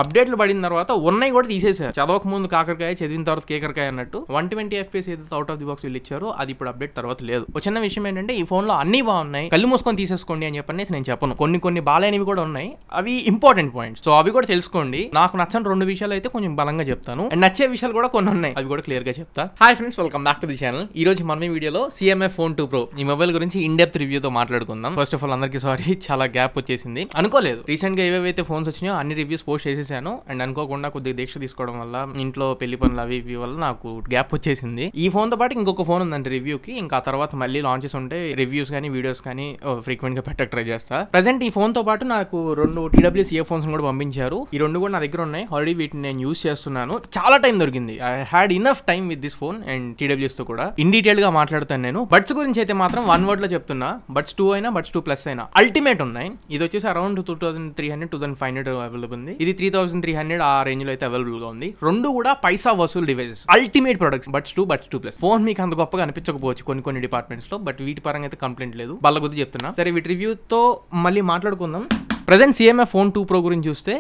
అప్డేట్లు పడిన తర్వాత ఉన్నాయి కూడా తీసేశారు. చదవక ముందు కాకరకాయ, చదివిన తర్వాత కేకరకాయ అన్నట్టు 120 FPS ఏదైతే అవుట్ ఆఫ్ ది బాక్స్ వీళ్ళు ఇచ్చారో అది ఇప్పుడు అప్డేట్ తర్వాత లేదు. ఒక చిన్న విషయం ఏంటంటే ఈ ఫోన్ లో అన్ని బాగున్నాయి, కళ్ళు మూసుకొని తీసేసుకోండి అని చెప్పని నేను చెప్పను. కొన్ని బాలేనివి కూడా ఉన్నాయి, అవి ఇంపార్టెంట్ పాయింట్స్. సో అవి కూడా తెలుసుకోండి. నాకు నచ్చని 2 విషయాలు అయితే కొంచెం బలంగా చెప్తాను, అండ్ నచ్చే విషయాలు కూడా కొన్ని ఉన్నాయి, అవి కూడా క్లియర్ గా చెప్తా. Hi friends, welcome back to the channel. ఈ రోజు మనం ఈ వీడియోలో CMF Phone 2 Pro ఈ మొబైల్ గురించి ఇన్ డెప్త్ రివ్యూతో మాట్లాడుకుందాం. ఫస్ట్ ఆఫ్ ఆల్ అందరికీ సారీ, చాలా గ్యాప్ వచ్చేసింది. అనుకోలేదు, రీసెంట్ గా ఏవైతే ఫోన్స్ వచ్చినాయో అన్ని రివ్యూస్ పోస్ట్ చేసేసాను, అండ్ అనుకోకుండా కొద్దిగా దీక్ష తీసుకోవడం వల్ల ఇంట్లో పెళ్లి పనులు అవి ఇవి వల్ల నాకు గ్యాప్ వచ్చేసింది. ఈ ఫోన్ తో పాటు ఇంకొక ఫోన్ ఉందండి రివ్యూకి, ఇంకా తర్వాత మళ్ళీ లాంచెస్ ఉంటే రివ్యూస్ కానీ వీడియోస్ కానీ ఫ్రీక్వెంట్ గా పెట్టక ట్రై చేస్తా. ప్రెసెంట్ ఈ ఫోన్ తో పాటు నాకు 2 TWS ఇయర్ ఫోన్స్ కూడా పంపించారు. ఈ 2 కూడా నా దగ్గర ఉన్నాయి ఆల్రెడీ, వీటిని నేను యూస్ చేస్తున్నాను. చాలా టైం దొరికింది, I had enough time with this phone and TWS తో కూడా ఇన్ డీటెయిల్ గా మాట్లాడుతాను నేను. బడ్స్ గురించి అయితే మాత్రం 1 వర్డ్ లో చెప్తున్నా, బడ్స్ 2 అయినా బడ్స్ 2 ప్లస్ అయినా అల్టిమేట్ ఉన్నాయి. ఇది వచ్చేసి అరౌండ్ 2300-2500 అవైలబుల్ ఉంది. ఇది 3300 ఆ రేంజ్ లో అయితే అవైలబుల్ గా ఉంది. 2 కూడా పైసా వసూలు devices, ultimate products. Buds 2 plus phone మీకు అంత గొప్పగా అనిపించకపోవచ్చు కొన్ని డిపార్ట్మెంట్స్ లో, బట్ వీటి పరంగా అయితే కంప్లైంట్ లేదు, బల్ల గుద్ది చెప్తున్నా. సరే, వీటి రివ్యూతో మళ్ళీ మాట్లాడుకుందాం. ప్రెసెంట్ CMF Phone 2 Pro గురించి చూస్తే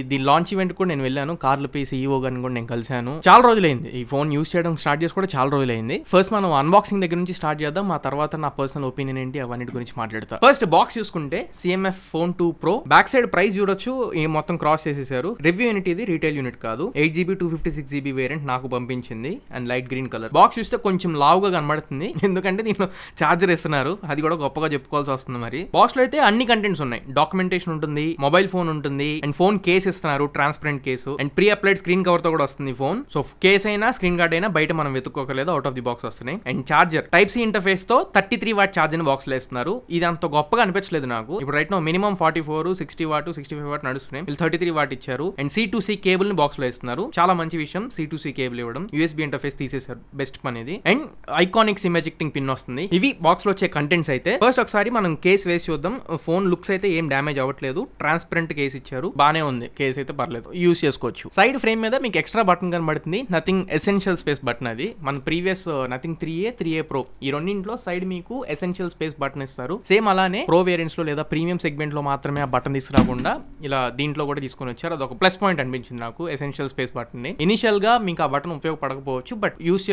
దీని లాంచ్ ఈవెంట్ కూడా నేను వెళ్ళాను. కార్లపై CEO గారిని కూడా నేను కలిశాను. చాలా రోజులైంది ఈ ఫోన్ యూస్ చేయడం స్టార్ట్ చేసి కూడా చాలా రోజులైంది. ఫస్ట్ మనం అన్బాక్సింగ్ దగ్గర నుంచి స్టార్ట్ చేద్దాం, ఆ తర్వాత నా పర్సనల్ ఒపీనియన్ ఏంటి అవన్నిటి గురించి మాట్లాడతా. ఫస్ట్ బాక్స్ చూసుకుంటే CMF Phone 2 Pro back side price చూడొచ్చు, ఈ మొత్తం క్రాస్ చేసేసారు. రివ్యూ యూనిట్ ఇది, రీటైల్ యూనిట్ కాదు. 8GB 256GB వేరియంట్ నాకు పంపించింది, and light green colour. Box చూస్తే కొంచెం లావుగా కనబడుతుంది, ఎందుకంటే దీంట్లో ఛార్జర్ ఇస్తున్నారు, అది కూడా గొప్పగా చెప్పుకోవాల్సి వస్తుంది. మరి బాక్స్ లో అయితే అన్ని కంటెంట్స్ ఉన్నాయి, డాక్యుమెంటేషన్ ఉంటుంది, మొబైల్ ఫోన్ ఉంటుంది, అండ్ ఫోన్ కేస్ ఇస్తున్నారు, transparent case, and pre applied screen cover తో కూడా వస్తుంది ఫోన్. సో కేస్ అయినా స్క్రీన్ గార్డ్ అయినా బయట మనం వెతుక్కోకలేదు, అవుట్ ఆఫ్ ది బాక్స్ వస్తున్నాయి. అండ్ చార్జర్ Type-C ఇంటర్ఫేస్ తో 33 వాట్ చార్జర్ బాక్స్ లో ఇస్తున్నారు. ఇది అంత గొప్పగా అనిపించలేదు నాకు. ఇప్పుడు right now minimum 44, 60 watt, 65 watt నడుస్తున్నాయి, వీళ్ళు 33 వాట్ ఇచ్చారు. అండ్ C2C కేబుల్ ని బాక్స్ లో ఇస్తున్నారు, చాలా మంచి విషయం. C2C కేబుల్ ఇవ్వడం, USB ఇంటర్ఫేస్ తీసేసారు, బెస్ట్ పని ఇది. And iconic SIM ejecting pin వస్తుంది. ఇవి బాక్స్ లో వచ్చే కంటెంట్స్ అయితే. ఫస్ట్ ఒకసారి మనం కేస్ వేసి చూద్దాం. ఫోన్ లుక్స్ అయితే ఏం డ్యామేజ్ అవ్వట్లేదు, ట్రాన్స్పరెంట్ కేస్ ఇచ్చారు, బానే ఉంది. కేస్ అయితే పర్లేదు, యూస్ చేసుకోవచ్చు. సైడ్ ఫ్రేమ్ మీద మీకు ఎక్స్ట్రా బటన్ కనబడుతుంది, నథింగ్ ఎసెన్షియల్ స్పేస్ బటన్. అది మన ప్రీవియస్ నథింగ్ 3A Pro ఈ రెండింటిలో సైడ్ మీకు ఎసెన్షియల్ స్పేస్ బటన్ ఇస్తారు. సేమ్ అలానే ప్రో వేరియంట్స్ లో లేదా ప్రీమియం సెగ్మెంట్ లో మాత్రమే ఆ బటన్ తీసుకురాకుండా ఇలా దీంట్లో కూడా తీసుకొని వచ్చారు. అదొక ప్లస్ పాయింట్ అనిపించింది నాకు, ఎసెన్షియల్ స్పేస్ బటన్ ని. ఇనిషియల్ గా మీకు ఆ బటన్ ఉపయోగపడకపోవచ్చు, బట్ యూస్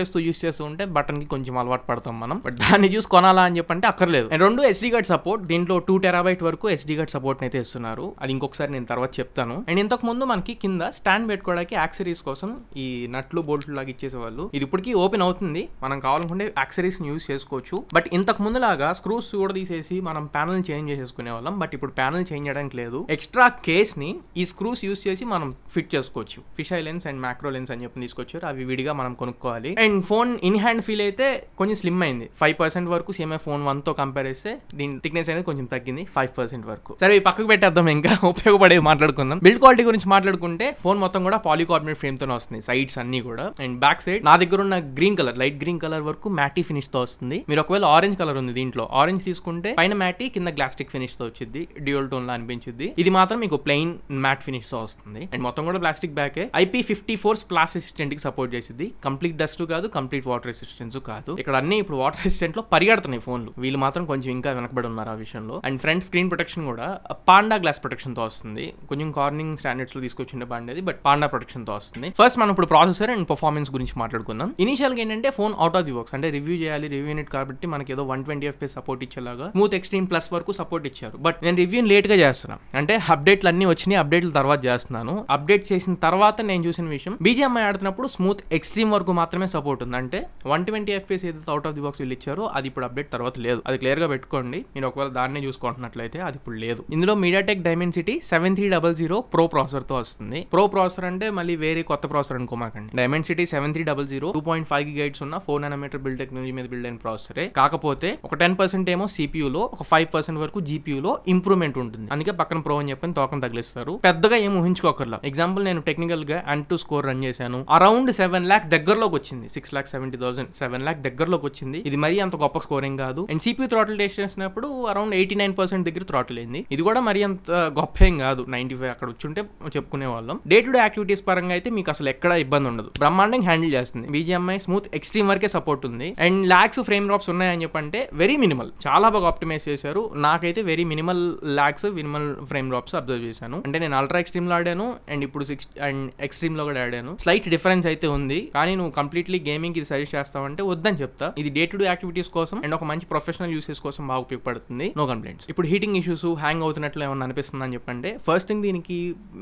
చేస్తూ ఉంటే బటన్ కి కొంచెం అలవాటు పడతాం మనం. బట్ దాన్ని చూసి కొనాలా అని చెప్పంటే అక్కర్లేదు. అండ్ 2 SD కార్డ్ సపోర్ట్, దీంట్లో 2 TB వరకు SD కార్డ్ సపోర్ట్ అయితే ఇస్తున్నారు. అది ఇంకొకసారి నేను తర్వాత చెప్తాను. అండ్ ఇంతకు ముందు మనకి కింద స్టాండ్ పెట్టుకోవడానికి యాక్సరీస్ కోసం ఈ నట్లు బోల్ట్లు లాగా ఇచ్చేసేవాళ్ళు. ఇది ఇప్పటికీ ఓపెన్ అవుతుంది, మనం కావాలనుకుంటే యాక్సరీస్ ని యూస్ చేసుకోవచ్చు. బట్ ఇంతకు ముందు లాగా స్క్రూస్ కూడా తీసేసి మనం ప్యానల్ చేంజ్ చేసేసుకునే వాళ్ళం, బట్ ఇప్పుడు ప్యానల్ చేంజ్ చేయడానికి లేదు. ఎక్స్ట్రా కేస్ ని ఈ స్క్రూస్ యూస్ చేసి మనం ఫిట్ చేసుకోవచ్చు. Fish eye lens and macro lens అని చెప్పి తీసుకొచ్చారు, అవి విడిగా మనం కొనుక్కోవాలి. And phone in hand feel అయితే కొంచెం స్లిమ్ అయింది. 5% వరకు CMF Phone 1 తో కంపేర్ చేస్తే దీని థిక్నెస్ అనేది కొంచెం తగ్గింది, 5% వరకు. సరే, ఈ పక్కకు పెట్టేద్దాం, ఇంకా ఉపయోగపడే మాట్లాడుకుందాం. బిల్డ్ క్వాలిటీ గురించి మాట్లాడుకుంటే ఫోన్ మొత్తం కూడా పాలీకార్బోనేట్ ఫ్రేమ్ తోనే వస్తుంది, సైడ్స్ అన్ని కూడా. అండ్ బ్యాక్ సైడ్ నా దగ్గర ఉన్న green colour, light green colour వరకు మ్యాటీ ఫినిష్ తో వస్తుంది. మీరు ఒకవేళ ఆరెంజ్ కలర్ ఉంది దీంట్లో, ఆరెంజ్ తీసుకుంటే పైన మ్యాటీ కింద గ్లాస్టిక్ ఫినిష్ తో వచ్చింది, డ్యూయల్ టోన్ లా అనిపించింది. ఇది మాత్రం మీకు ప్లెయిన్ మ్యాట్ ఫినిష్ తో వస్తుంది. అండ్ మొత్తం కూడా plastic back. IP54 splash resistant కి సపోర్ట్ చేసింది. కంప్లీట్ డస్ట్ కాదు, కంప్లీట్ వాటర్ రెసిస్టెన్స్ కాదు. ఇక్కడ అన్ని ఇప్పుడు వాటర్ రెసిస్టెంట్ లో పరిగెడుతున్నాయి ఫోన్లు, వీళ్ళు మాత్రం కొంచెం ఇంకా వెనకబడి ఉన్నారు ఆ విషయంలో. అండ్ ఫ్రంట్ స్క్రీన్ ప్రొటెక్షన్ కూడా పాండా గ్లాస్ ప్రొటెక్షన్ తో వస్తుంది. కొంచెం కార్నింగ్ స్టాండర్డ్స్ లో తీసుకొచ్చిండే బాగుండేది, బట్ పాండా ప్రొటెక్షన్ తో వస్తుంది. ఫస్ట్ మనం ఇప్పుడు ప్రాసెసర్ అండ్ పర్ఫార్మెన్స్ గురించి మాట్లాడుకుందాం. ఇనిషియల్ గా ఏంటంటే phone out of the box, అంటే రివ్యూ చేయాలి, రివ్యూ యూనిట్ కాబట్టి మనకి ఏదో 120 FPS సపోర్ట్ ఇచ్చేలాగా స్మూత్ ఎక్స్ట్రీమ్ ప్లస్ వరకు సపోర్ట్ ఇచ్చారు. బట్ నేను రివ్యూ లేట్ గా చేస్తున్నాను, అంటే అప్డేట్లు అన్ని వచ్చినాయి, అప్డేట్ల తర్వాత చేస్తున్నాను. అప్డేట్ చేసిన తర్వాత నేను చూసిన విషయం, BGMI ఆడుతున్నప్పుడు స్మూత్ ఎక్స్ట్రీమ్ వరకు మాత్రమే సపోర్ట్ ఉంది. అంటే 120 FPS ఏదైతే అవుట్ ఆఫ్ ది బాక్స్ వీళ్ళు ఇచ్చారో అది ఇప్పుడు అప్డేట్ తర్వాత లేదు, అది క్లియర్ గా పెట్టుకోండి. మీరు ఒకవేళ దాన్నే చూసుకుంటున్నట్లయితే అది ఇప్పుడు లేదు. ఇందులో MediaTek Dimensity 7300 Pro ప్రాసెసర్ తో వస్తుంది. ప్రో ప్రాసెసర్ అంటే మళ్ళీ వేరే కొత్త ప్రాసెసర్ అనుకోమాకండి. Dimensity 7300 2.5 GHz ఉన్న 4nm బిల్డ్ టెక్నాలజీ మీద బిల్డ్ అయిన ప్రాసెసరే. కాకపోతే ఒక 10% ఏమో CPU లో, ఒక 5% వరకు GPU లో ఇంప్రూవ్మెంట్ ఉంటుంది. అందుకే పక్కన ప్రో అని చెప్పని తోకం తగిలిస్తారు. పెద్దగా ఏం ఊహించుకోకర్లా. ఎగ్జాంపుల్, నేను టెక్నికల్ గా Antutu స్కోర్ రన్ చేశాను, అరౌండ్ 7 lakh దగ్గరలోకి వచ్చింది, 6,70,000 7 lakh దగ్గరలోకి వచ్చింది. ఇది మరీ అంత గొప్ప స్కోరింగ్ కాదు. అండ్ CPU థ్రాటిల్ టెస్ట్ చేసినప్పుడు అరౌండ్ 89% దగ్గర థ్రాటిల్ అయింది. ఇది కూడా మరీ అంత గొప్ప ఏం కాదు, 95 అక్కడ వచ్చుంటే చెప్పుకునే వాళ్ళం. డే టు డే యాక్టివిటీస్ పరంగా అయితే మీకు అసలు ఎక్కడ ఇబ్బంది ఉండదు, బ్రహ్మాండంగా హ్యాండిల్ చేస్తుంది. BGMI స్మూత్ ఎక్స్ట్రీమ్ వరకే సపోర్ట్ ఉంది. అండ్ లాగ్స్ ఫ్రేమ్ డ్రాప్స్ ఉన్నాయని చెప్పంటే వెరీ మినిమల్, చాలా బాగా ఆప్టిమైజ్ చేశారు. నాకైతే very minimal lags, minimal frame drops observe చేశాను. అంటే నేను అల్ట్రా ఎక్స్ట్రీమ్ లో ఆడాను అండ్ ఇప్పుడు 6 అండ్ ఎక్స్ట్రీమ్ లో కూడా ఆడాను. స్లైట్ డిఫరెన్స్ అయితే ఉంది, కానీ నువ్వు కంప్లీట్లీ గేమింగ్ ఇది సజెస్ట్ చేస్తావంటే వద్దని చెప్తా. ఇది డే టు డే యాక్టివిటీస్ కోసం అండ్ ఒక మంచి ప్రొఫెషనల్ యూసేజ్ కోసం బాగా ఉపయోగపడుతుంది. No complaints. ఇప్పుడు హీటింగ్ ఇష్యూస్, హ్యాంగ్ అవుతున్నట్లు ఏమన్నా అనిపిస్తుంది అని చెప్పంటే, ఫస్ట్ థింగ్ దీనికి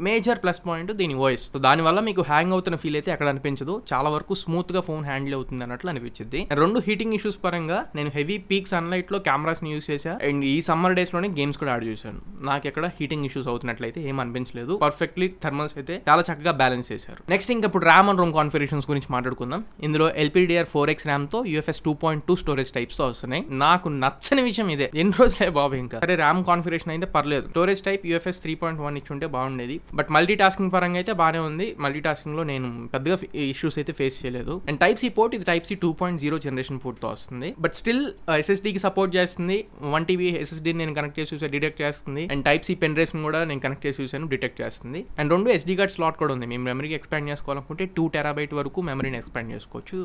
మేజర్ ప్లస్ పాయింట్ దీని వాయిస్. సో దానివల్ల మీకు హ్యాంగ్ అవుతున్న ఫీల్ అయితే అక్కడ అనిపించదు, చాలా వరకు స్మూత్ గా ఫోన్ హ్యాండిల్ అవుతుంది అన్నట్లు అనిపించింది. రెండు హీటింగ్ ఇష్యూస్ పరంగా నేను హెవీ పీక్ సన్లైట్ లో కెమెరాస్ ని యూస్ చేశా అండ్ ఈ సమ్మర్ డేస్ లోనే గేమ్స్ కూడా ఆడ్ చేశాను. నాకు ఎక్కడ హీటింగ్ ఇష్యూస్ అవుతున్నట్లయితే ఏం అనిపించలేదు. పర్ఫెక్ట్లీ థర్మల్స్ అయితే చాలా చక్కగా బ్యాలెన్స్ చేశారు. నెక్స్ట్ ఇంకా ఇప్పుడు ర్యామ్ అండ్ రోమ్ కాన్ఫిగరేషన్స్ గురించి మాట్లాడుకుందాం. ఇందులో LPDDR4X ర్యామ్ తో UFS 2.2 స్టోరేజ్ టైప్స్ తో వస్తున్నాయి. నాకు నచ్చని విషయం ఇదే, ఎన్ని రోజులే బాబు ఇంకా సరే ర్యామ్ కాన్ఫిగరేషన్ అయితే పర్లేదు, స్టోరేజ్ టైప్ UFS 3.1 ఇచ్చుంటే బాగుండేది. బట్ మల్టీ టాస్కింగ్ పరంగా అయితే బాగానే ఉంది. మల్టీ టాస్కింగ్ లో నేను పెద్దగా ఇష్యూస్ అయితే ఫేస్ చేయలేదు. అండ్ Type-C పోర్ట్, ఇది Type-C 2.0 జనరేషన్ పోర్ట్ తో వస్తుంది. బట్ స్టిల్ SSD కి సపోర్ట్ చేస్తుంది. 1 TB SSD నేను కనెక్ట్ చేసి చూసా, డిటెక్ట్ చేస్తుంది. అండ్ Type-C పెన్ డ్రైవ్స్ కూడా నేను కనెక్ట్ చేసి చూసాను, డిటెక్ట్ చేస్తుంది. అండ్ 2 SD కార్డ్ స్లాట్ కూడా ఉంది. మేము మెమరీకి ఎక్స్పాండ్ చేసుకోవాలనుకుంటే 2 TB వరకు మెమరీని ఎక్స్పాండ్ చేసుకోవచ్చు,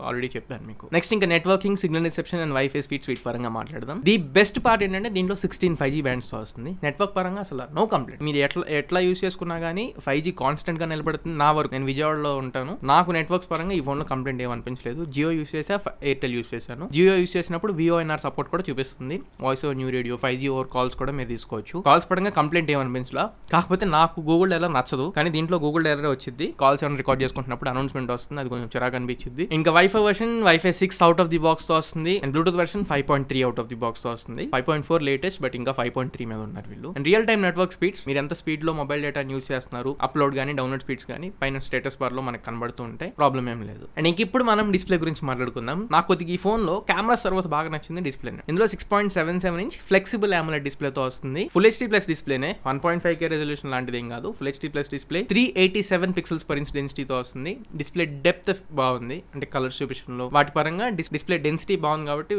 ఆల్రెడీ చెప్పాను మీకు. నెక్స్ట్ ఇంకా networking, signal reception and wifi speed పరంగా మాట్లాడదాం. ది బెస్ట్ పార్ట్ ఏంటంటే దీంట్లో 16 5G బ్యాండ్స్ తో వస్తుంది. నెట్వర్క్ పరంగా అసలు నో కంప్లైంట్. మీరు ఎట్లా యూస్ చేసుకున్నా కానీ 5G కాన్స్టెంట్ గా నిలబడుతుంది. నా వరకు నేను విజయవాడలో ఉంటాను, నాకు నెట్వర్క్స్ పరంగా ఈ ఫోన్ లో కంప్లైంట్ ఏమనిపించలేదు. జియో యూస్ చేసా, ఎయిర్టెల్ యూస్ చేశాను. జియో యూస్ చేసినప్పుడు VoNR సపోర్ట్ కూడా చూపిస్తుంది. Voice over new radio, 5G over calls కూడా మీరు తీసుకోవచ్చు. కాల్స్ పరంగా కంప్లైంట్ ఏమనిపించలా. కాకపోతే నాకు గూగుల్ ఎర్రర్ నచ్చదు, కానీ దీంట్లో గూగుల్ ఎర్రర్ వచ్చింది. కాల్స్ ఏమైనా రికార్డ్ చేసుకుంటున్నప్పుడు అనౌన్స్మెంట్ వస్తుంది, అది కొంచెం చిరాకు అనిపించింది. ఇంకా wifi version wifi 6 out of the box తో వస్తుంది. And Bluetooth version 5.3 out of the box తో వస్తుంది. 5.4 లేటెస్ట్, బట్ ఇంకా 5.3 మీద ఉన్నారు వీళ్ళు. And real time network speeds, మీరు ఎంత స్పీడ్ లో మొబైల్ డేటా యూస్ చేస్తున్నారు, అప్లోడ్ కానీ డౌన్లోడ్ స్పీడ్స్ కానీ పైన స్టేటస్ బార్ లో మనకు కనబడుతూ ఉంటాయి, ప్రాబ్లం ఏం లేదు. అండ్ ఇంక ఇప్పుడు మనం డిస్ప్లే గురించి మాట్లాడుకుందాం. నాకు కొద్దిగా ఈ ఫోన్ లో కెమెరా తర్వాత బాగా నచ్చింది డిస్ప్లే. ఇందులో 6.77 ఇంచ్ ఫ్లెక్సిబుల్ AMOLED డిస్ప్లే తో వస్తుంది. ఫుల్ HD ప్లస్ డిస్ప్లేనే, 1.5K రెజల్యూషన్ లాంటిది ఏం కాదు. Full HD plus display, 387 pixels per inch density తో వస్తుంది. డిస్ప్లే డెప్త్ బాగుంది, అంటే కలర్స్ చూపించడంలో వాటి పరంగా డిస్ప్లే డెన్సిటీ బాగుంది కాబట్టి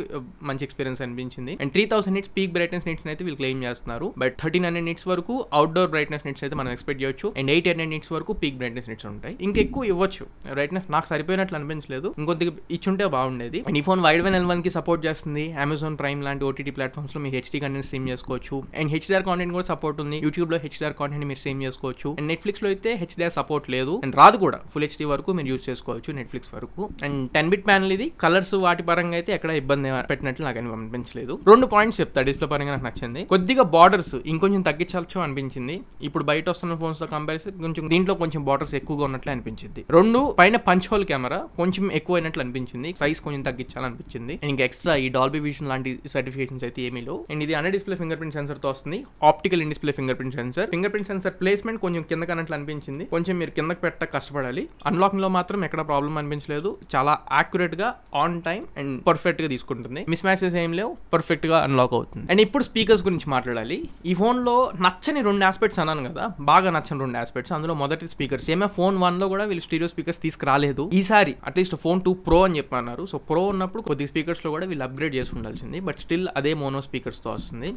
మంచి ఎక్స్పీరియన్స్ అనిపించింది. And 3000 nits peak brightness nits అయితే వీళ్ళు క్లెయిమ్ చేస్తున్నారు. బట్ 1300 నిట్స్ వరకు అవుట్డోర్ బ్రైట్నెస్ నిట్స్ అయితే మనం ఎక్స్పెక్ట్ చేయొచ్చు. అండ్ 800 నిట్స్ వరకు పీక్ బ్రైట్నెస్ నిట్స్ ఉంటాయి. ఇంకా ఎక్కువ ఇవ్వచ్చు, బ్రైట్నెస్ నాకు సరిపోయినట్లు అనిపించలేదు, ఇంకొద్దిగా ఇచ్చుంటే బాగుండేది. అండ్ ఈ ఫోన్ వైడ్ వన్ L1 కి సపోర్ట్ చేస్తుంది. అమెజాన్ ప్రైమ్ లాంటి OTT ప్లాట్ఫామ్స్ లో మీరు HD కంటెంట్ స్ట్రీమ్ చేసుకోవచ్చు. అండ్ HDR కాంటెంట్ కూడా సపోర్ట్ ఉంది. యూట్యూబ్ లో HDR కాంటెంట్ మీరు స్ట్రీమ్ చేసుకోవచ్చు. అండ్ నెట్ఫ్లిక్స్ లో అయితే HDR సపోర్ట్ లేదు అండ్ రాదు కూడా. ఫుల్ HD వరకు మీరు యూజ్ చేసుకోవచ్చు నెట్ఫ్లిక్స్ వరకు. అండ్ 10-bit ప్యానల్ ఇది. కలర్స్ వాటి పరంగా అయితే ఎక్కడ ఇబ్బంది పెట్టినట్లు నాకు అనిపించలేదు. 2 పాయింట్స్ చెప్తా డిస్ప్లే పరంగా నాకు నచ్చింది. కొద్దిగా బార్డర్స్ ఇంకొంచెం తగ్గించాల్సి అనిపించింది. ఇప్పుడు బయట వస్తున్న ఫోన్స్ తో కంపారిజన్ కొంచెం దీంట్లో కొంచెం బార్డర్స్ ఎక్కువగా ఉన్నట్లు అనిపించింది. 2 పైన పంచ్ హోల్ కెమెరా కొంచెం ఎక్కువ అయినట్లు అనిపించింది, సైజ్ కొంచెం తగ్గించాలనిపించింది. అండ్ ఇంకా ఎక్స్ట్రా ఈ డాల్బీ విజన్ లాంటి సర్టిఫికేషన్స్ అయితే ఏమీ లేవు. అండ్ ఇది under display finger print sensor తో వస్తుంది. Optical in display finger print sensor. Finger print sensor placement కొంచెం కిందకి అన్నట్లు అనిపించింది, కొంచెం మీరు కిందకి పెట్ట కష్టపడాలి. అన్లాకింగ్ లో మాత్రం ఎక్కడ ప్రాబ్లం అనిపించలేదు, చాలా యాక్యురేట్ గా ఆన్ టైం అండ్ పర్ఫెక్ట్ గా తీసుకుంటుంది. మిస్ మ్యాచెస్ ఏం లేవు, పర్ఫెక్ట్ గా అన్లాక్ అవుతుంది. అండ్ ఇప్పుడు స్పీకర్స్ గురించి మాట్లాడాలి. ఈ ఫోన్ లో నచ్చని 2 ఆస్పెక్ట్స్ అన్నాను కదా, బాగా నచ్చని 2 ఆస్పెక్ట్స్. అందులో మొదటి స్పీకర్స్. ఏమే ఫోన్ 1 లో కూడా వీళ్ళు స్టీరియో స్పీకర్స్ తీసుకురాలేదు. ఈసారి అట్లీస్ట్ ఫోన్ 2 Pro అని చెప్పన్నారు. సో Pro ఉన్నప్పుడు కొద్ది స్పీకర్స్ లో కూడా వీళ్ళు అప్గ్రేడ్ చేసి ఉండాల్సింది. బట్ స్టిల్ అదే మోనో స్పీకర్స్ తో వస్తుంది.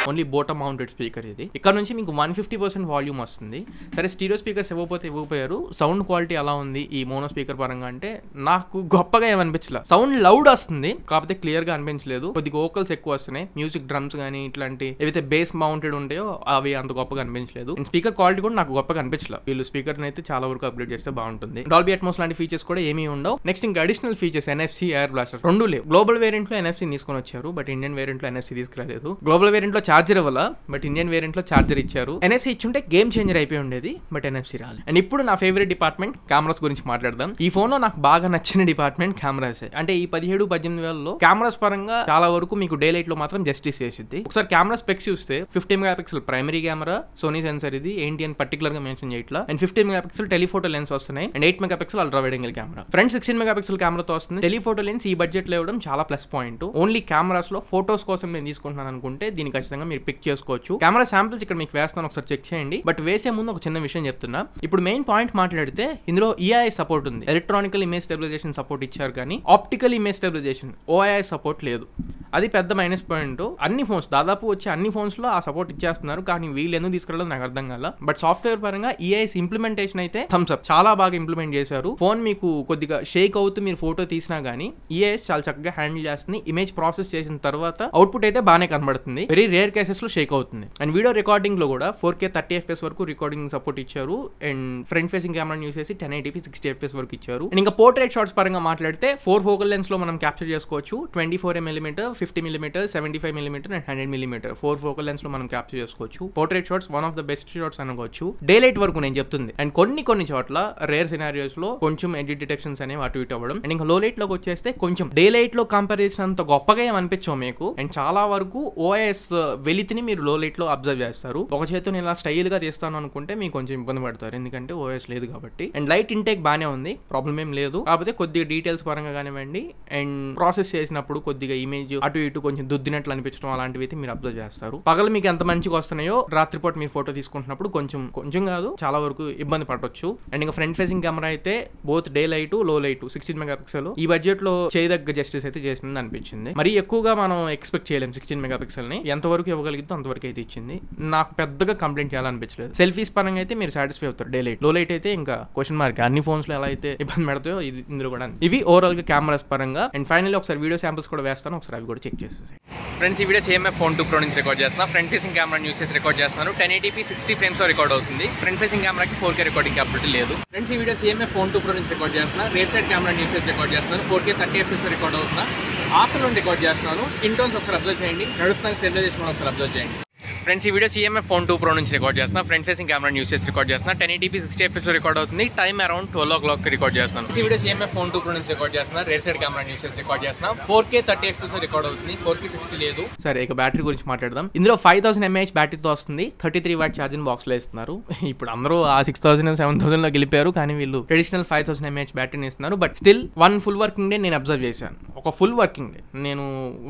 ఓన్లీ బోటమ్ మౌంటెడ్ స్పీకర్ ఇది. ఇక్కడ నుంచి మీకు 150% వాల్యూమ్ వస్తుంది. సరే స్టీరియో స్పీకర్స్ ఇవ్వకపోయారు. సౌండ్ క్వాలిటీ ఎలా ఉంది ఈ మోనో స్పీకర్ పరంగా అంటే నాకు గొప్పగా ఏమనిపించలేదు. సౌండ్ లౌడ్ వస్తుంది, కాకపోతే క్లియర్ గా అనిపించలేదు. కొద్దిగా వోకల్స్ ఎక్కువ వస్తున్నాయి. మ్యూజిక్ డ్రమ్స్ కానీ ఇట్లాంటి ఏవైతే బేస్ మౌంటెడ్ ఉంటాయో అవి అంత గొప్పగా అనిపించలేదు. స్పీకర్ క్వాలిటీ కూడా నాకు గొప్పగా అనిపించలేదు. వీళ్ళు స్పీకర్ అయితే చాలా వరకు అప్గ్రేడ్ చేస్తే బాగుంటుంది. డాల్బీ అట్మోస్ లాంటి ఫీచర్స్ కూడా ఏమీ ఉండవు. నెక్స్ట్ ఇంకా additional features NFC air blaster 2 లేవు. గ్లోబల్ వేరియంట్ లో NFC తీసుకొని వచ్చారు, బట్ ఇండియన్ వేరియంట్ లో NFC తీసుకురాలేదు. గ్లోబల్ వేరియంట్ లో ఛార్జర్ ఇవ్వాల, బట్ ఇండియన్ వేరియంట్ లో ఛార్జర్ ఇచ్చారు. NFC ఇచ్చుంటే గేమ్ చేంజర్ అయిపోయి ఉండేది, బట్ NFC రాలేదు. అండ్ ఇప్పుడు నా ఫేవరెట్ డిపార్ట్మెంట్ కెమెరాస్ గురించి మాట్లాడదాం. ఈ ఫోన్ లో నాకు బాగా నచ్చిన డిపార్ట్మెంట్ కెమెరాస్. అంటే ఈ 17-18 వేలలో కెమెరాస్ పరంగా చాలా వరకు మీకు డే లైట్ లో మాత్రం జస్టిస్ చేసింది. ఒకసారి కెమెరా స్పెక్స్ చూస్తే 50 megapixel primary camera, Sony sensor ఇది ఏంటి అని పర్టికులర్ గా మెన్షన్ చేయట్లా. అండ్ 50 మెగాపిక్సెల్ టెలిఫోటో లెన్స్ వస్తున్నాయి. And 8 megapixel ultra wide angle camera. Front 16 megapixel కెమెరాతో వస్తుంది. టెలిఫోటో లెన్స్ ఈ బడ్జెట్ లో ఇవ్వడం చాలా ప్లస్ పాయింట్. ఓన్లీ కెమెరాస్ లో ఫోటోస్ కోసం నేను తీసుకుంటున్నాను అనుకుంటే దీన్ని ఖచ్చితంగా మీరు పిక్ చేసుకోవచ్చు. కెమెరా శాంపిల్స్ ఇక్కడ మీకు వేస్తాను, ఒకసారి చెక్ చేయండి. బట్ వేసే ముందు ఒక చిన్న విషయం చెప్తున్నా. ఇప్పుడు మెయిన్ పాయింట్ మాట్లాడితే ఇందులో EIS సపోర్ట్ ఉంది, ఎలక్ట్రానికల్ ఇమేజ్ స్టెబిలైజేషన్ సపోర్ట్ ఇచ్చారు, కానీ optical image stabilization OIS support లేదు. అది పెద్ద మైనస్ పాయింట్. అన్ని ఫోన్స్ దాదాపు వచ్చి అన్ని ఫోన్స్ లో ఆ సపోర్ట్ ఇచ్చేస్తున్నారు, కానీ వీళ్ళు ఎందుకు తీసుకురావడం నాకు అర్థం కాల. బట్ సాఫ్ట్వేర్ పరంగా EIS ఇంప్లిమెంటేషన్ అయితే థమ్స్ అప్, చాలా బాగా ఇంప్లిమెంట్ చేశారు. ఫోన్ మీకు కొద్దిగా షేక్ అవుతూ మీరు ఫోటో తీసినా గానీ EIS చాలా చక్కగా హ్యాండిల్ చేస్తుంది. ఇమేజ్ ప్రాసెస్ చేసిన తర్వాత అవుట్పుట్ అయితే బాగానే కనబడుతుంది. వెరీ రేర్ కేసెస్ లో షేక్ అవుతుంది. అండ్ వీడియో రికార్డింగ్ లో కూడా 4K 30 FPS వరకు రికార్డింగ్ సపోర్ట్ ఇచ్చారు. And front facing camera use చేసి 1080p 60 FPS వరకు ఇచ్చారు. అండ్ ఇంకా పోర్ట్రేట్ షాట్స్ పరంగా మాట్లాడితే 4 ఫోకల్ లెన్స్ లో మనం క్యాప్చర్ చేసుకోవచ్చు. 24mm, 50mm, 75mm and 100mm 4 focal lens లో మనం క్యాప్చర్ చేసుకోవచ్చు. Portrait shots one of the best shots అనుకోవచ్చు. డే లైట్ వరకు నేను చెప్తుంది. అండ్ కొన్ని చోట్ల రేర్ సినారియోస్ లో కొంచెం ఎడిట్ డిటెక్షన్స్ అనేవి అటు ఇటు అవ్వడం. అండ్ ఇంకా లో లైట్ లోకి వచ్చేస్తే కొంచెం డే లైట్ లో కంపేర్ చేసినంత గొప్పగా ఏం అనిపించవు మీకు. అండ్ చాలా వరకు OIS వెలితిని మీరు లో లైట్ లో అబ్జర్వ్ చేస్తారు. ఒక చేతితో నేను ఇలా స్టైల్ గా తీస్తాను అనుకుంటే మీకు కొంచెం ఇబ్బంది పడతారు, ఎందుకంటే OIS లేదు కాబట్టి. అండ్ లైట్ ఇంటేక్ బానే ఉంది, ప్రాబ్లం ఏం లేదు. కాకపోతే కొద్దిగా డీటెయిల్స్ పరంగా కానివ్వండి అండ్ ప్రాసెస్ చేసినప్పుడు కొద్దిగా ఇమేజ్ అటు ఇటు కొంచెం దుద్దినట్లు అనిపించడం అలాంటివి అయితే మీరు అబ్జర్వ్ చేస్తారు. పగలు మీకు ఎంత మంచిగా వస్తున్నాయో రాత్రిపూట మీరు ఫోటో తీసుకుంటున్నప్పుడు కొంచెం కాదు చాలా వరకు ఇబ్బంది పడవచ్చు. అండ్ ఇంకా ఫ్రంట్ ఫేసింగ్ కెమెరా అయితే బోత్ డే లైట్ లో లైట్ 16 మెగాపిక్సెల్ ఈ బడ్జెట్ లో చేయదగ్గ జస్టిస్ అయితే చేసింది అనిపించింది. మరి ఎక్కువగా మనం ఎక్స్పెక్ట్ చేయలేం 16 మెగాపిక్సెల్ ని, ఎంతవరకు ఇవ్వగలిగితే అంతవరకు అయితే ఇచ్చింది. నాకు పెద్దగా కంప్లైంట్ చేయాలనిపించలేదు. సెల్ఫీస్ పరంగా అయితే మీరు సాటిస్ఫై అవుతారు. డే లైట్, లో లైట్ అయితే ఇంకా క్వశ్చన్ మార్క్. అన్ని ఫోన్స్ లో ఎలా అయితే ఇబ్బంది పెడతాయో ఇది ఇందులో కూడా. ఇవి ఓవరాల్ గా కెమెరాస్ పరంగా. అండ్ ఫైనల్లీ ఒకసారి వీడియో శాంపిల్స్ కూడా వేస్తాను, ఒకసారి అవి కూడా చెక్ చేసేసి. ఫ్రెండ్స్, ఈ వీడియో CMF Phone 2 Pro నుంచి రికార్డ్ చేస్తున్నా. ఫ్రంట్ ఫేసింగ్ కెమెరా యూస్ చేసి రికార్డ్ చేస్తున్నాను. 1080p 60 frames లో రికార్డ్ అవుతుంది. ఫ్రంట్ ఫేసింగ్ కెమెరాకి 4K రికార్డింగ్ క్యాపబిలిటీ లేదు. ఫ్రెండ్స్, ఈ వీడియో CMF Phone 2 Pro నుంచి రికార్డ్ చేస్తున్నా. రేర్ సైడ్ కెమెరా యూస్ చేసి రికార్డ్ చేస్తున్నాను. 4K 30 FPS లో రికార్డ్ అవుతున్నా. ఆఫ్టర్నూన్ రికార్డ్ చేస్తున్నాను. స్కిన్ టోన్స్ ఒకసారి అబ్జర్వ్ చేయండి, నడుస్తున్న స్టెబిలైజేషన్ ఒకసారి అబ్జర్వ్ చేయండి. ఫ్రెండ్స్, ఈ వీడియో CMF Phone 2 Pro నుంచి రికార్డ్ చేస్తున్నా. ఫ్రంట్ ఫేసింగ్ కెమెరా యూస్ చేసి రికార్డ్ చేస్తున్నా. 1080p 60 FPS లో రికార్డ్ అవుతుంది. టైం అరౌండ్ 12 o'clock రికార్డ్ చేస్తున్నాను. ఈ వీడియో CMF Phone 2 Pro నుంచి రికార్డ్ చేస్తున్నా. రేర్ సైడ్ కెమెరా యూస్ చేసి రికార్డ్ చేస్తున్నా. 4K 30 FPS లో రికార్డ్ అవుతుంది. 4K 60 లేదు. సరే, ఇక బ్యాటరీ గురించి మాట్లాడదాం. ఇందులో 5000 mAh బ్యాటరీతో వస్తుంది. 33 watt ఛార్జింగ్ బాక్స్ లో ఇస్తున్నారు. ఇప్పుడు అందరూ ఆ 6000 7000 లో గెలిపారు, కానీ వీళ్ళు ట్రెడిషనల్ 5000 mAh బ్యాటరీని ఇస్తున్నారు. But still one full working day నేను అబ్జర్వ్ చేశాను. ఒక ఫుల్ వర్కింగ్ డే, నేను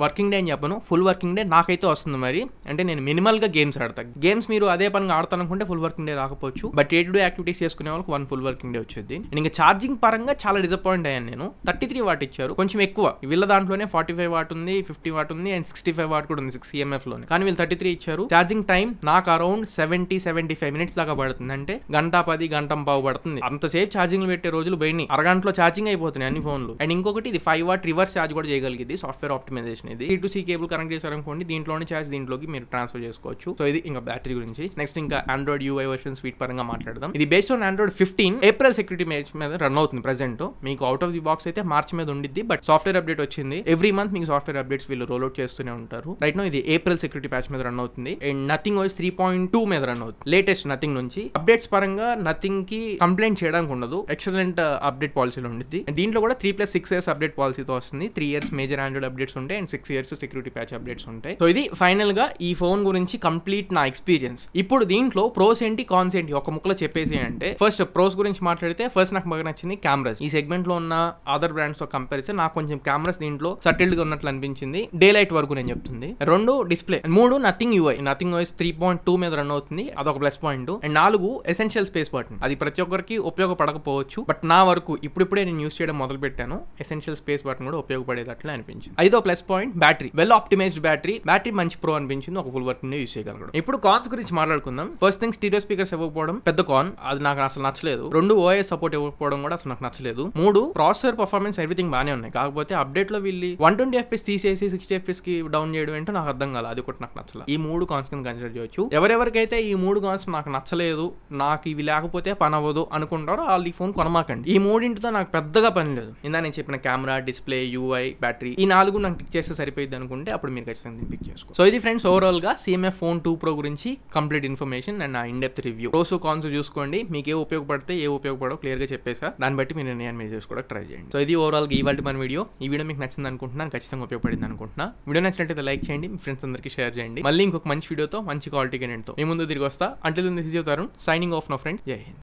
వర్కింగ్ డే అని చెప్పను, ఫుల్ వర్కింగ్ డే నాకైతే వస్తుంది. మరి అంటే నేను మినిమల్ గా గేమ్స్ ఆడతాను. గేమ్స్ మీరు అదే పనిగా ఆడతానుకుంటే ఫుల్ వర్కింగ్ డే రాకపోవచ్చు. But day to day activities చేసుకునే వాళ్ళకి వన్ ఫుల్ వర్కింగ్ డే వచ్చేది. ఇంకా ఛార్జింగ్ పరంగా చాలా డిసప్పాయింట్ అయ్యాను నేను. 33 watt ఇచ్చారు, కొంచెం ఎక్కువ. వీళ్ళ దాంట్లోనే 45 watt ఉంది, 50 watt ఉంది అండ్ 65 watt కూడా ఉంది 6 EMF లోనే. కానీ వీళ్ళు 33 ఇచ్చారు. ఛార్జింగ్ టైం నాకు అరౌండ్ 70-75 minutes దాకా పడుతుంది. అంటే గంట 10 గంట పావు పడుతుంది. అంతసేపు ఛార్జింగ్ పెట్టే రోజులు పోయినాయి. అరగంటలో ఛార్జింగ్ అయిపోతున్నాయి అన్ని ఫోన్లు. అండ్ ఇంకొకటి, ఇది 5 watt రివర్స్ ఛార్జ్ కూడా చేయగలిగింది. సాఫ్ట్వేర్ ఆప్టిమైజేషన్ ఇది. C2C కేబుల్ కనెక్ట్ చేశారనుకోండి, దీంట్లోనే ఛార్జ్ దీంట్లోకి మీరు ట్రాన్స్ఫర్ చేసుకోవచ్చు. సో ఇది ఇంకా బ్యాటరీ గురించి. నెక్స్ట్ ఇంకా ఆండ్రాయిడ్ UI వర్షన్ స్వీట్ పరంగా మాట్లాడదాం. ఇది based on Android 15 April security match మీద రన్ అవుతుంది ప్రెసెంట్. మీకు అవుట్ ఆఫ్ ది బాక్స్ అయితే మార్చ్ మీద ఉండిద్ది. బట్ సాఫ్ట్వేర్ అప్డేట్ వచ్చింది. ఎవ్రీ మంత్ మీకు సాఫ్ట్వేర్ అప్డేట్స్ వీళ్ళు రోల్ అవుట్ చేస్తూనే ఉంటారు. రైట్ నో ఇది ఏప్రిల్ సెక్యూరిటీ ప్యాచ్ మీద రన్ అవుతుంది. అండ్ నథింగ్ OS 3.2 మీద రన్ అవుతుంది. లేటెస్ట్ నథింగ్ నుంచి. అప్డేట్స్ పరంగా నథింగ్ కి కంప్లైంట్ చేయడానికి ఉండదు. ఎక్సలెంట్ అప్డేట్ పాలసీలో ఉండిద్ది. దీంట్లో కూడా 3+6 years అప్డేట్ పాలసీతో వస్తుంది. 3 years మేజర్ ఆండ్రాయిడ్ అప్డేట్స్ ఉంటాయి and 6 years security patch updates ఉంటాయి. సో ఇది ఫైనల్ గా ఈ ఫోన్ గురించి కంప్లీట్ నా ఎక్స్పీరియన్స్. ఇప్పుడు దీంట్లో ప్రోస్ ఏంటి కాన్స్ ఏంటి ఒక ముక్కలో చెప్పేసి అంటే, ఫస్ట్ ప్రోస్ గురించి మాట్లాడితే ఫస్ట్ నాకు బాగా నచ్చింది కెమెరాస్. ఈ సెగ్మెంట్ లో ఉన్న అదర్ బ్రాండ్స్ తో కంపారిజన్ నాకు కొంచెం కెమెరాస్ దీంట్లో సటిల్డ్ గా ఉన్నట్లు అనిపించింది. డే లైట్ వరకు నేను చెప్తుంది. 2 డిస్ప్లే. 3 నథింగ్ OS 3.2 మీద రన్ అవుతుంది, అదొక plus point. And 4 essential space button. అది ప్రతి ఒక్కరికి ఉపయోగపడకపోవచ్చు, బట్ నా వరకు ఇప్పుడిప్పుడే నేను యూస్ చేయడం మొదలు పెట్టాను. ఎసెన్షియల్ స్పేస్ బటన్ కూడా ఉపయోగపడేటట్లు అనిపించింది. 5వ plus point battery. Well optimised battery మంచి ప్రో అనిపించింది. ఒక ఫుల్ వర్కింగ్ యూస్ చేయగలరు. ఇప్పుడు కాన్స్ గురించి మాట్లాడుకుందాం. ఫస్ట్ థింగ్, స్టీరియో స్పీకర్స్ ఇవ్వకపోవడం పెద్ద కాన్. అది నాకు అసలు నచ్చలేదు. 2 OS సపోర్ట్ ఇవ్వకపోవడం కూడా అసలు నాకు నచ్చలేదు. 3 ప్రాసెసర్ పర్ఫార్మెన్స్ ఎవ్రీథింగ్ బానే ఉన్నాయి. కాకపోతే అప్డేట్ లో వీళ్ళు 120 FPS తీసేసి 60 FPS కి డౌన్ చేయడం ఏంటో నాకు అర్థం కాలేదు. అది కూడా నాకు నచ్చలేదు. ఈ 3 కాన్స్ కింద కన్సిడర్ చేయొచ్చు. ఎవరెవరికైతే ఈ 3 కాన్స్ నాకు నచ్చలేదు, నాకు ఇవి లేకపోతే పని అవ్వదు అనుకుంటారో వాళ్ళు ఈ ఫోన్ కొనమాకండి. ఈ 3తో నాకు పెద్దగా పని లేదు. ఇందా నేను చెప్పిన కెమెరా, డిస్ప్లే, UI, బ్యాటరీ, ఈ 4 నాకు టిక్ చేస్తే సరిపోయింది అనుకుంటే అప్పుడు మీరు ఖచ్చితంగా పిక్ చేసుకో. సో ఇది ఫ్రెండ్స్ ఓవరాల్ గా CMF Phone 2 Pro గురించి కంప్లీట్ ఇన్ఫర్మేషన్ అండ్ నా in depth review. Pros cons చూసుకోండి, మీకు ఏ ఉపయోగపడితే ఏ ఉపయోగపడో క్లియర్ గా చెప్పేసా. దాన్ని బట్టి మీరు నిర్ణయాన్ని మీరు చేసుకోవడానికి ట్రై చేయండి. సో ఇది ఓవరాల్ గా ఇవాళ మన వీడియో. ఈ వీడియో మీకు నచ్చింది అనుకుంటున్నాను, ఖచ్చితంగా ఉపయోగపడింది అనుకుంటున్నా. వీడియో నచ్చినట్లయితే లైక్ చేయండి, మీ ఫ్రెండ్స్ అందరికీ షేర్ చేయండి. మళ్ళీ ఇంకొక మంచి వీడియోతో మంచి క్వాలిటీ కంటెంట్ తో మీ ముందు తిరిగి వస్తా. Until then this is your Tarun signing off. No friends, Jai Hind.